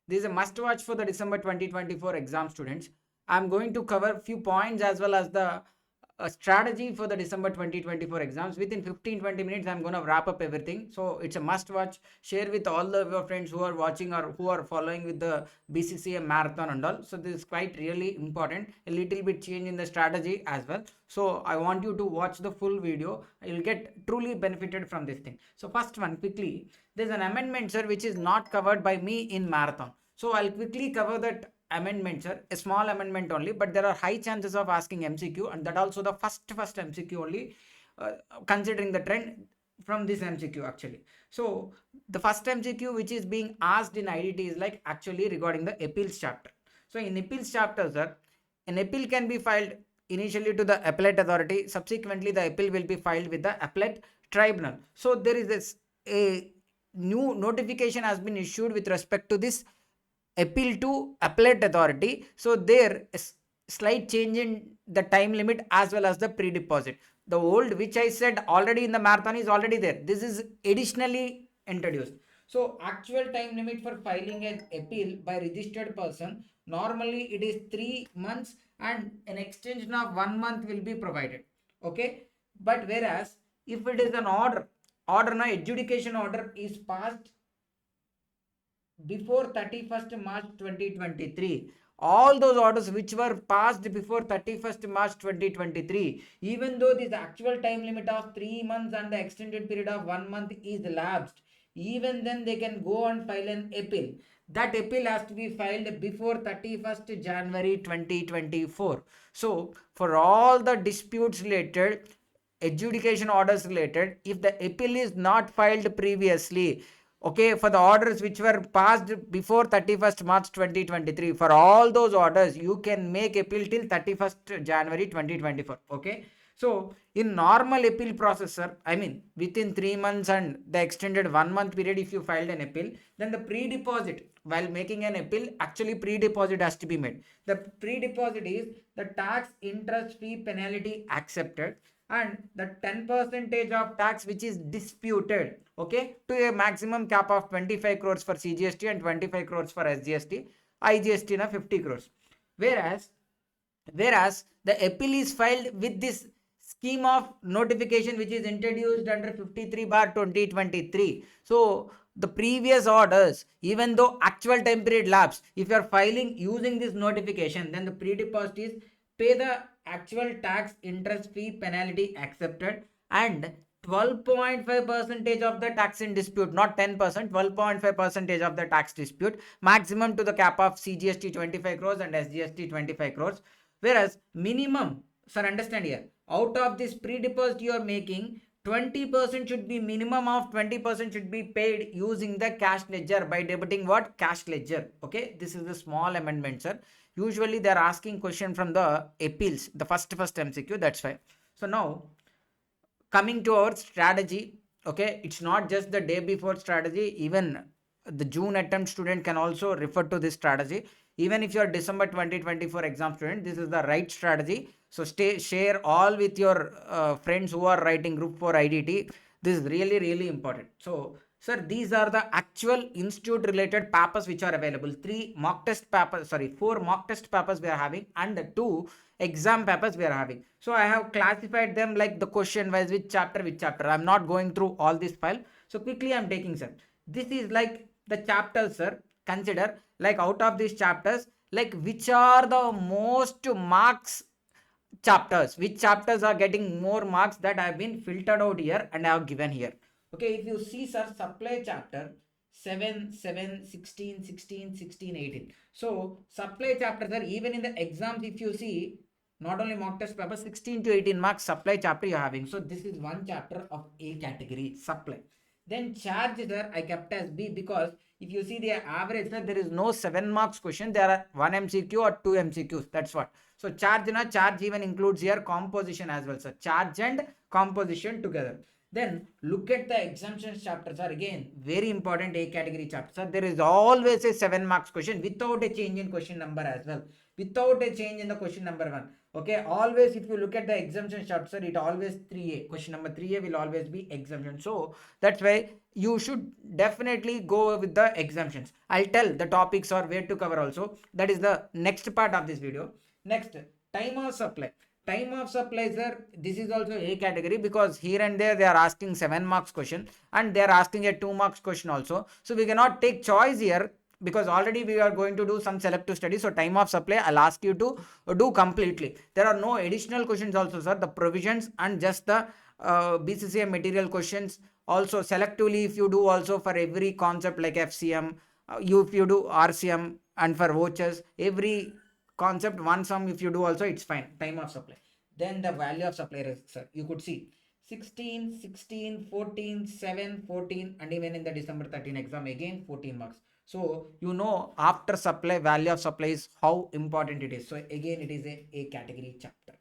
This is a must watch for the December 2024 exam students. I'm going to cover few points as well as the strategy for the December 2024 exams. Within 15-20 minutes, I'm going to wrap up everything. So it's a must watch. Share with all of your friends who are watching or who are following with the BCCA marathon and all. So this is quite really important. A little bit change in the strategy as well. So I want you to watch the full video. You'll get truly benefited from this thing. So first one, quickly, there's an amendment, sir, which is not covered by me in marathon. So I'll quickly cover that amendment, sir. A small amendment only, but there are high chances of asking MCQ, and that also the first MCQ only, considering the trend from this MCQ actually. So the first MCQ which is being asked in IDT is like actually regarding the appeals chapter. So in appeals chapter, sir, an appeal can be filed initially to the appellate authority. Subsequently, the appeal will be filed with the appellate tribunal. So there is this a new notification has been issued with respect to this appeal to appellate authority. So there is slight change in the time limit as well as the pre-deposit. The old which I said already in the marathon is already there. This is additionally introduced. So actual time limit for filing an appeal by registered person, normally it is 3 months and an extension of 1 month will be provided. Okay. But whereas if it is an order now adjudication order is passed before 31st March 2023, all those orders which were passed before 31st March 2023, even though this actual time limit of 3 months and the extended period of 1 month is lapsed, even then they can go and file an appeal. That appeal has to be filed before 31st January 2024. So for all the disputes related, adjudication orders related, if the appeal is not filed previously, okay, for the orders which were passed before 31st March 2023, for all those orders you can make appeal till 31st January 2024. Okay, so in normal appeal processor, I mean within 3 months and the extended 1 month period, if you filed an appeal, then the pre-deposit while making an appeal, actually pre-deposit has to be made. The pre-deposit is the tax, interest, fee, penalty accepted, and the 10% of tax which is disputed, okay, to a maximum cap of 25 crores for CGST and 25 crores for SGST, IGST na 50 crores. Whereas the appeal is filed with this scheme of notification which is introduced under 53/2023. So the previous orders, even though actual time period lapse, if you are filing using this notification, then the pre-deposit is pay the actual tax, interest, fee, penalty accepted, and 12.5% of the tax in dispute, not 10%, 12.5% of the tax dispute, maximum to the cap of CGST 25 crores and SGST 25 crores. Whereas minimum, sir, understand here, out of this pre-deposit you are making, 20% should be minimum of 20% should be paid using the cash ledger by debiting what? Cash ledger. Okay, this is the small amendment, sir. Usually they are asking question from the appeals, the first MCQ, that's why. So now coming to our strategy, okay, it's not just the day before strategy, even the June attempt student can also refer to this strategy. Even if you're December 2024 exam student, this is the right strategy. So share all with your friends who are writing group 4 IDT. This is really, really important. So sir, these are the actual institute related papers which are available. 4 mock test papers we are having, and 2 exam papers we are having. So I have classified them like the question wise, which chapter. I'm not going through all this file. So quickly I'm taking, sir. This is like the chapters, sir. Consider like out of these chapters, like which are the most marks chapters, which chapters are getting more marks, that have been filtered out here and I have given here. Okay, if you see, sir, supply chapter 7, 7, 16, 16, 16, 18. So supply chapters are, even in the exams, if you see, not only mock test paper, 16 to 18 marks supply chapter you're having. So this is one chapter of A category, supply. Then charge, sir, I kept as B, because if you see the average, sir, there is no 7 marks question. There are 1 MCQ or 2 MCQs. That's what. So charge even includes here composition as well. So charge and composition together. Then look at the exemptions chapters are again very important A category chapters. There is always a 7 marks question without a change in question number as well. without a change in the question number 1. Okay, always if you look at the exemption chapter, it always 3A. Question number 3A will always be exemption. So that's why you should definitely go with the exemptions. I'll tell the topics or where to cover also. That is the next part of this video. Next, time of supply. Time of supply, sir, this is also A category because here and there they are asking 7 marks question and they are asking a 2 marks question also. So we cannot take choice here because already we are going to do some selective study. So time of supply, I'll ask you to do completely. There are no additional questions also, sir. The provisions and just the BCCA material questions. Also selectively, if you do also for every concept like FCM, if you do RCM and for vouchers, every concept one sum if you do also, it's fine. Time of supply. Then the value of supply, sir, you could see 16, 16, 14, 7, 14, and even in the December 13 exam again 14 marks. So you know after supply, value of supply is how important it is. So again it is a category chapter.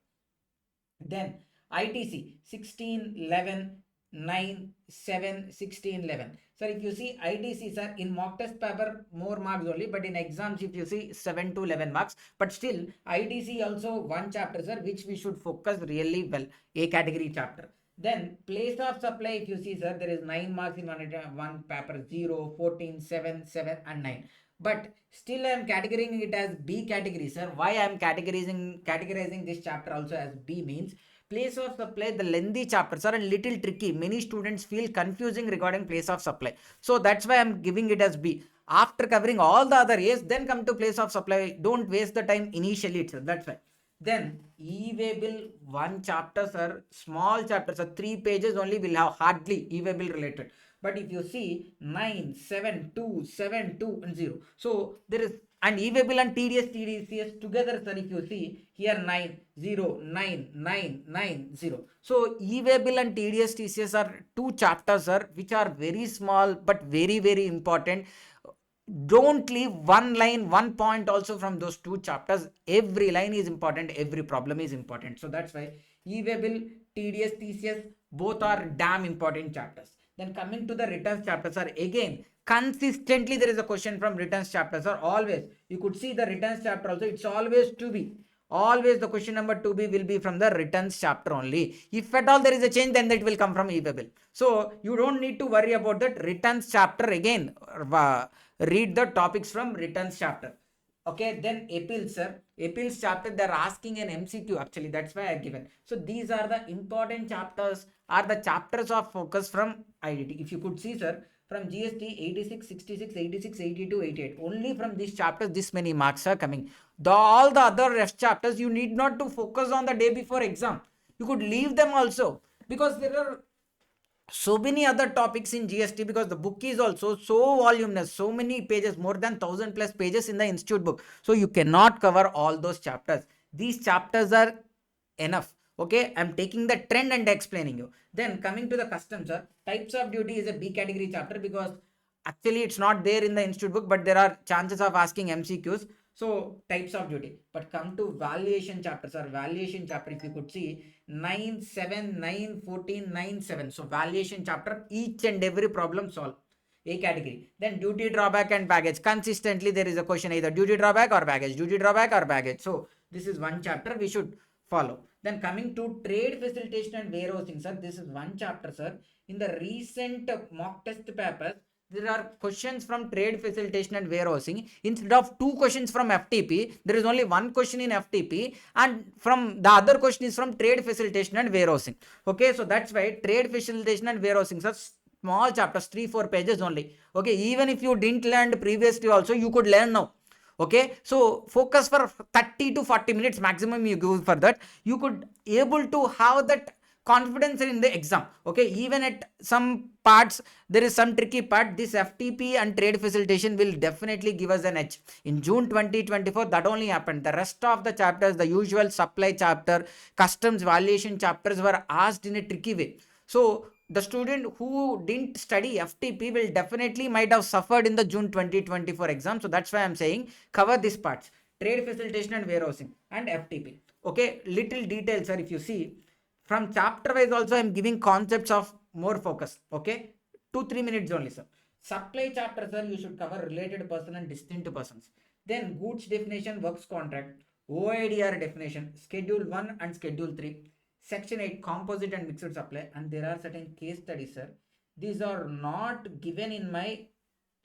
Then ITC 16, 11, 9, 7, 16, 11. Sir, if you see ITC, sir, in mock test paper more marks only, but in exams if you see 7 to 11 marks. But still ITC also one chapter, sir, which we should focus really well. A category chapter. Then place of supply, if you see, sir, there is 9 marks in one paper, 0, 14, 7, 7 and 9. But still I am categorizing it as B category, sir. Why I am categorizing this chapter also as B means place of supply, the lengthy chapters are a little tricky. Many students feel confusing regarding place of supply. So that's why I am giving it as B. After covering all the other A's, then come to place of supply. Don't waste the time initially itself. That's why. Then e-waybill one chapter, sir, small chapters, sir, 3 pages only will have hardly e-waybill related. But if you see 9, 7, 2, 7, 2 and 0. So there is, and e-waybill and TDS together, sir, if you see here 9, 0, 9, 9, 9, 0. So e-waybill and TDS are 2 chapters, sir, which are very small but very, very important. Don't leave one line, one point also from those 2 chapters. Every line is important, every problem is important. So that's why e-waybill, TDS, both are damn important chapters. Then coming to the returns chapters, are again consistently there is a question from returns chapters, are always. You could see the returns chapter also, it's always to be. Always the question number 2B will be from the returns chapter only. If at all there is a change, then that will come from e-waybill. So you don't need to worry about that returns chapter again. Read the topics from returns chapter. Okay, then appeals, sir. Appeals chapter, they're asking an MCQ actually. That's why I've given. So these are the important chapters, are the chapters of focus from IDT. If you could see, sir, from GST 86, 66, 86, 82, 88. Only from these chapters, this many marks are coming. All the other rest chapters, you need not to focus on the day before exam. You could leave them also because there are so many other topics in GST because the book is also so voluminous, so many pages, more than 1000 plus pages in the institute book. So you cannot cover all those chapters. These chapters are enough. Okay, I'm taking the trend and explaining you. Then coming to the customs, sir, types of duty is a B category chapter because actually it's not there in the institute book, but there are chances of asking MCQs. So types of duty. But come to valuation chapters, or valuation chapter, if you could see 9, 7, 9, 14, 9, 7. So valuation chapter, each and every problem solved. A category. Then duty drawback and baggage. Consistently there is a question either duty drawback or baggage, duty drawback or baggage. So this is one chapter we should follow. Then coming to trade facilitation and warehousing, sir, this is one chapter, sir. In the recent mock test papers, there are questions from trade facilitation and warehousing. Instead of 2 questions from FTP, there is only 1 question in FTP, and from the other question is from trade facilitation and warehousing. Okay, so that's why trade facilitation and warehousing, sir, small chapters, 3-4 pages only. Okay, even if you didn't learn previously also, you could learn now. Okay, so focus for 30 to 40 minutes maximum you give for that. You could able to have that confidence in the exam. Okay, even at some parts there is some tricky part. This FTP and trade facilitation will definitely give us an edge. In June 2024, that only happened. The rest of the chapters, the usual supply chapter, customs valuation chapters were asked in a tricky way. So the student who didn't study FTP will definitely might have suffered in the June 2024 exam. So that's why I'm saying cover these parts, trade facilitation and warehousing and FTP. Okay, little details, sir. If you see from chapter wise also, I'm giving concepts of more focus. Okay, 2-3 minutes only, sir. Supply chapter, sir, you should cover related person and distinct persons. Then goods definition, works contract, OIDR definition, schedule 1 and schedule 3, section 8 composite and mixed supply, and there are certain case studies, sir. These are not given in my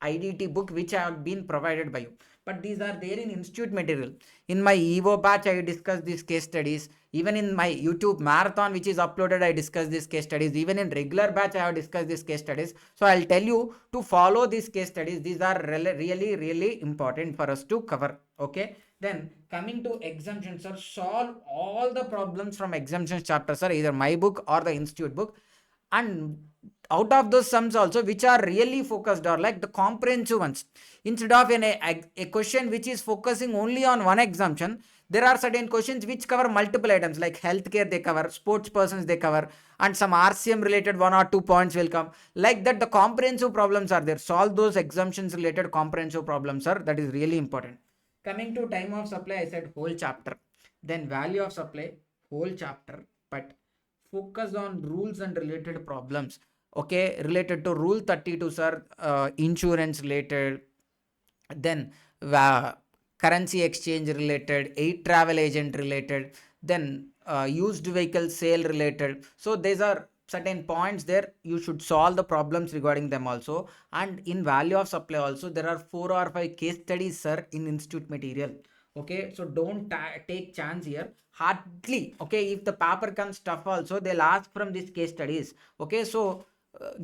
IDT book which have been provided by you, but these are there in institute material. In my EVO batch I discuss these case studies. Even in my YouTube marathon which is uploaded, I discuss these case studies. Even in regular batch I have discussed these case studies. So I'll tell you to follow these case studies. These are really important for us to cover. Okay, then coming to exemptions, sir, solve all the problems from exemptions chapter, sir, either my book or the institute book. And out of those sums also, which are really focused or like the comprehensive ones, instead of a question which is focusing only on one exemption, there are certain questions which cover multiple items, like healthcare they cover, sports persons they cover, and some RCM related 1 or 2 points will come. Like that, the comprehensive problems are there. Solve those exemptions related comprehensive problems, sir. That is really important. Coming to time of supply, I said whole chapter. Then value of supply, whole chapter. But focus on rules and related problems. Okay, related to rule 32, sir, insurance related, then currency exchange related, aid travel agent related, then used vehicle sale related. So these are certain points there. You should solve the problems regarding them also. And in value of supply also, there are 4 or 5 case studies, sir, in institute material. Okay, so don't take chance here. Hardly, okay, if the paper comes tough also, they'll ask from these case studies. Okay, so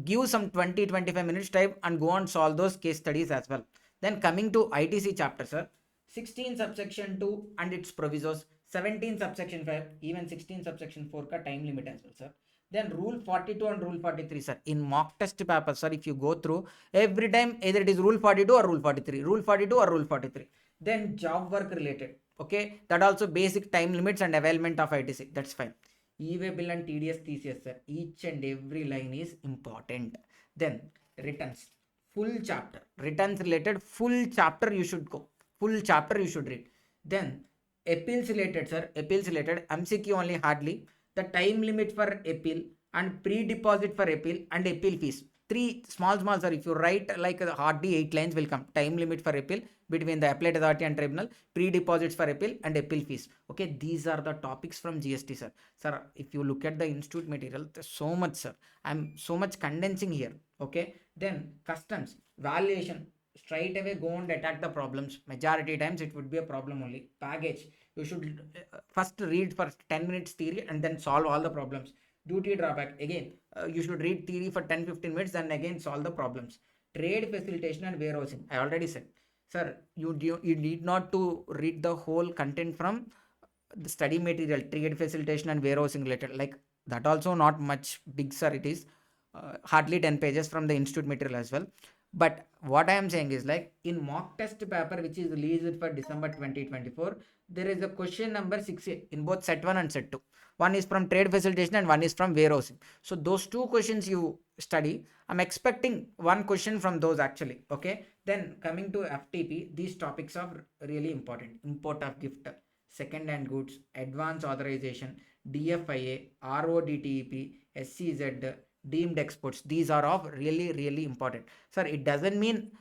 give some 20-25 minutes time and go and solve those case studies as well. Then coming to ITC chapter, sir, 16 subsection 2 and its provisos, 17 subsection 5, even 16 subsection 4 ka time limit as well, sir. Then rule 42 and rule 43, sir. In mock test paper, sir, if you go through, every time either it is rule 42 or rule 43, rule 42 or rule 43. Then job work related, okay, that also basic time limits and availment of ITC, that's fine. E-way bill and TDS TCS, sir, each and every line is important. Then returns, full chapter, returns related full chapter you should go, full chapter you should read. Then appeals related, sir, appeals related MCQ only hardly, the time limit for appeal and pre-deposit for appeal and appeal fees. 3 small sir, if you write like hardly 8 lines will come. Time limit for appeal between the appellate authority and tribunal, pre-deposits for appeal and appeal fees. Okay, these are the topics from GST, sir. Sir, if you look at the institute material, there's so much, sir. I'm so much condensing here. Okay, then customs, valuation, straight away go and attack the problems. Majority times it would be a problem only. Baggage, you should first read for 10 minutes theory and then solve all the problems. Duty drawback, again, you should read theory for 10-15 minutes, then again solve the problems. Trade facilitation and warehousing, I already said. Sir, you need not to read the whole content from the study material. Trade facilitation and warehousing related, like that also not much big, sir. It is hardly 10 pages from the institute material as well. But what I am saying is, like in mock test paper which is released for December 2024, there is a question number 6 in both set 1 and set 2. One is from trade facilitation and one is from warehousing. So those 2 questions you study. I'm expecting 1 question from those actually. Okay, then coming to FTP, these topics are really important. Import of gift, second hand goods, advance authorization, DFIA, RODTEP, SCZ, deemed exports. These are of really important, sir. It doesn't mean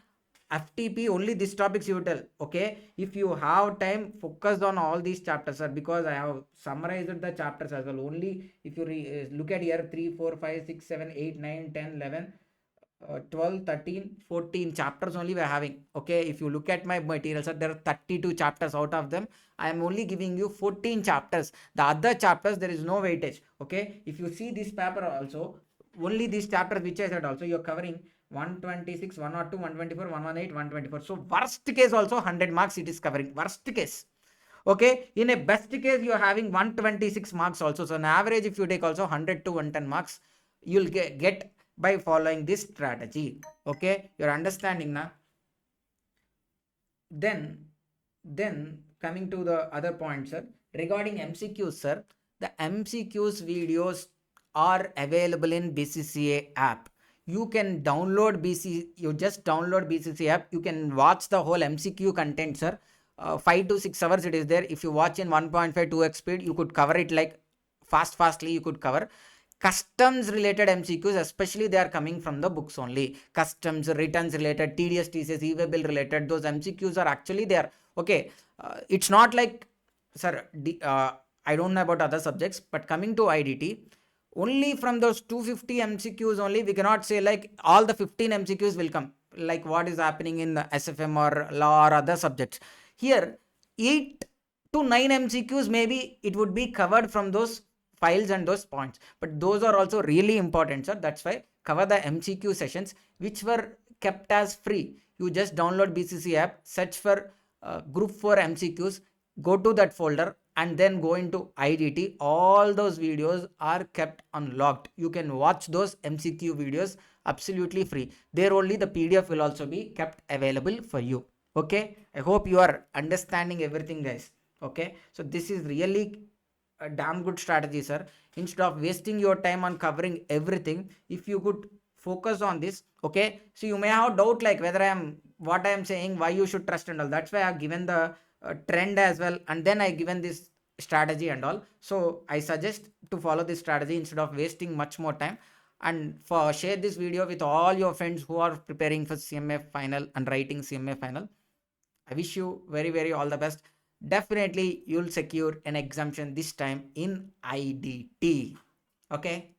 FTP only these topics you tell. Okay, if you have time, focus on all these chapters, sir, because I have summarized the chapters as well. Only if you look at here, 3 4 5 6 7 8 9 10 11 12 13 14 chapters only we are having. Okay, if you look at my materials, sir, there are 32 chapters. Out of them I am only giving you 14 chapters. The other chapters there is no weightage. Okay, if you see this paper also, only these chapters which I said also, you're covering 126, 102, 124, 118, 124. So worst case also 100 marks it is covering. Worst case. Okay, in a best case you are having 126 marks also. So on average if you take also 100 to 110 marks, you'll get by following this strategy. Okay, you're understanding now. Then coming to the other point, sir, regarding MCQs, sir, the MCQs videos are available in BCCA app. You can download you just download BCCA app. You can watch the whole MCQ content, sir. 5 to 6 hours it is there. If you watch in 1.5 2x speed, you could cover it like fastly you could cover. customs related MCQs, especially they are coming from the books only. Customs, returns related, TDS, TCS, e-way bill related, those MCQs are actually there. Okay, it's not like, sir, I don't know about other subjects, but coming to IDT, only from those 250 MCQs only, we cannot say like all the 15 MCQs will come, like what is happening in the SFM or law or other subjects. Here, 8 to 9 MCQs, maybe it would be covered from those files and those points, but those are also really important, sir. That's why cover the MCQ sessions which were kept as free. You just download BCCA app, search for group 4 MCQs, go to that folder and then go into IDT. All those videos are kept unlocked. You can watch those MCQ videos absolutely free. There only the PDF will also be kept available for you. Okay, I hope you are understanding everything, guys. Okay, so this is really a damn good strategy, sir. Instead of wasting your time on covering everything, if you could focus on this. Okay, so you may have doubt like whether what I am saying, why you should trust and all. That's why I have given the trend as well, and then I given this strategy and all. So I suggest to follow this strategy instead of wasting much more time. And for share this video with all your friends who are preparing for CMA final and writing CMA final. I wish you very, very all the best. Definitely you'll secure an exemption this time in IDT. Okay.